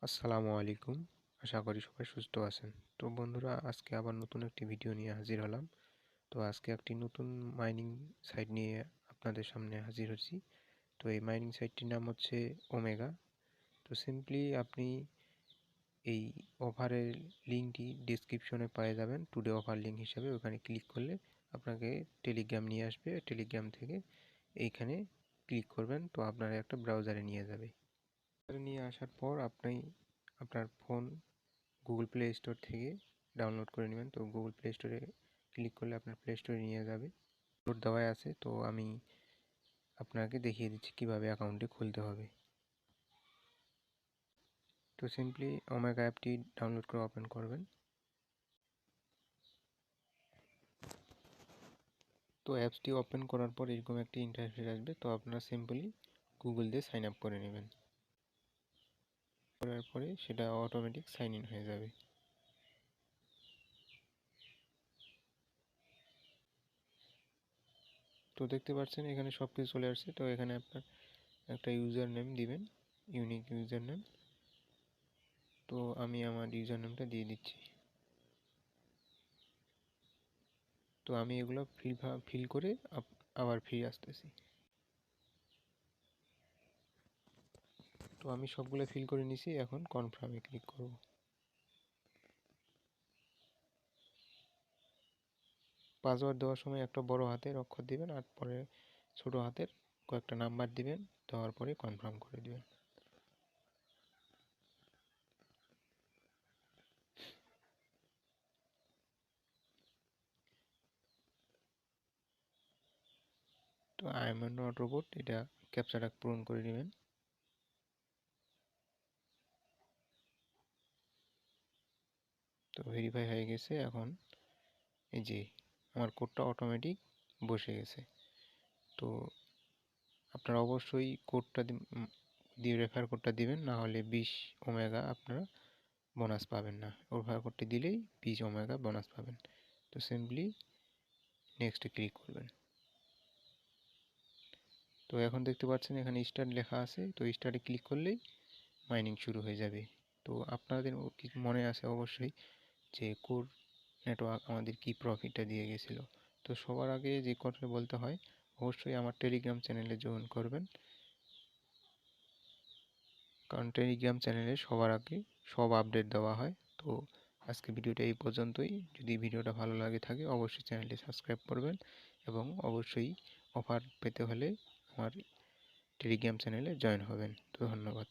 আসসালামু আলাইকুম। আশা করি সবাই সুস্থ আছেন। তো বন্ধুরা, আজকে আবার নতুন একটি ভিডিও নিয়ে হাজির হলাম। তো আজকে একটি নতুন মাইনিং সাইট নিয়ে আপনাদের সামনে হাজির হচ্ছি। তো এই মাইনিং সাইটটির নাম হচ্ছে ওমেগা। তো সিম্পলি আপনি এই অফারের লিঙ্কটি ডেসক্রিপশনে পেয়ে যাবেন, টুডে অফার লিঙ্ক হিসাবে। ওখানে ক্লিক করলে আপনাকে টেলিগ্রাম নিয়ে আসবে। টেলিগ্রাম থেকে এইখানে ক্লিক করবেন, তো আপনার একটা ব্রাউজারে নিয়ে যাবে। নিয়ে আসার পর আপনি আপনার ফোন গুগল প্লে স্টোর থেকে ডাউনলোড করে নেবেন। তো গুগল প্লে স্টোরে ক্লিক করলে আপনার প্লে স্টোরে নিয়ে যাবে। কোড দেওয়াই আছে, তো আমি আপনাকে দেখিয়ে দিচ্ছি কিভাবে অ্যাকাউন্টটি খুলতে হবে। তো সিম্পলি ওমেগা অ্যাপটি ডাউনলোড করে ওপেন করবেন। তো অ্যাপসটি ওপেন করার পর এরকম একটি ইন্টারফেস আসবে। তো আপনারা সিম্পলি গুগল দিয়ে সাইন আপ করে নেবেন। করার পরে সেটা অটোমেটিক সাইন ইন হয়ে যাবে। তো দেখতে পাচ্ছেন এখানে সব কিছু চলে আসছে। তো এখানে আপনার একটা ইউজার নেম দিবেন, ইউনিক ইউজার নেম। তো আমি আমার ইউজার নেমটা দিয়ে দিচ্ছি। তো আমি এগুলো ফিল করে আবার ফিরে আসতেছি। তো আমি সবগুলো ফিল করে নিছি, এখন কনফার্মে ক্লিক করব। পাসওয়ার্ড দেওয়ার সময় একটা বড় হাতের অক্ষর দিবেন, আর পরে ছোট হাতের কয়েকটা নাম্বার দিবেন। দেওয়ার পরে কনফার্ম করে দিবেন। তো আই এম নট রোবট, এটা ক্যাপচাটা পূরণ করে নেবেন। তো ভেরিফাই হয়ে গেছে। এখন এই যে আমার কোডটা অটোমেটিক বসে গেছে। তো আপনারা অবশ্যই কোডটা দিয়ে রেফার কোডটা দিবেন, না হলে 20 ওমেগা আপনারা বোনাস পাবেন না। রেফার কোডটি দিলেই 20 ওমেগা বোনাস পাবেন। তো সিম্পলি নেক্সটে ক্লিক করবেন। তো এখন দেখতে পাচ্ছেন এখানে স্টার্ট লেখা আছে। তো স্টার্টে ক্লিক করলেই মাইনিং শুরু হয়ে যাবে। তো আপনাদের মনে আছে অবশ্যই যে কোর নেটওয়ার্ক আমাদের কি প্রফিটটা দিয়ে গেছিলো। তো সবার আগে যে কথা বলতে হয়, অবশ্যই আমার টেলিগ্রাম চ্যানেলে জয়েন করবেন, কারণ টেলিগ্রাম চ্যানেলে সবার আগে সব আপডেট দেওয়া হয়। তো আজকে ভিডিওটা এই পর্যন্তই। যদি ভিডিওটা ভালো লাগে থাকে অবশ্যই চ্যানেলটি সাবস্ক্রাইব করবেন, এবং অবশ্যই অফার পেতে হলে আমার টেলিগ্রাম চ্যানেলে জয়েন হবেন। তো ধন্যবাদ।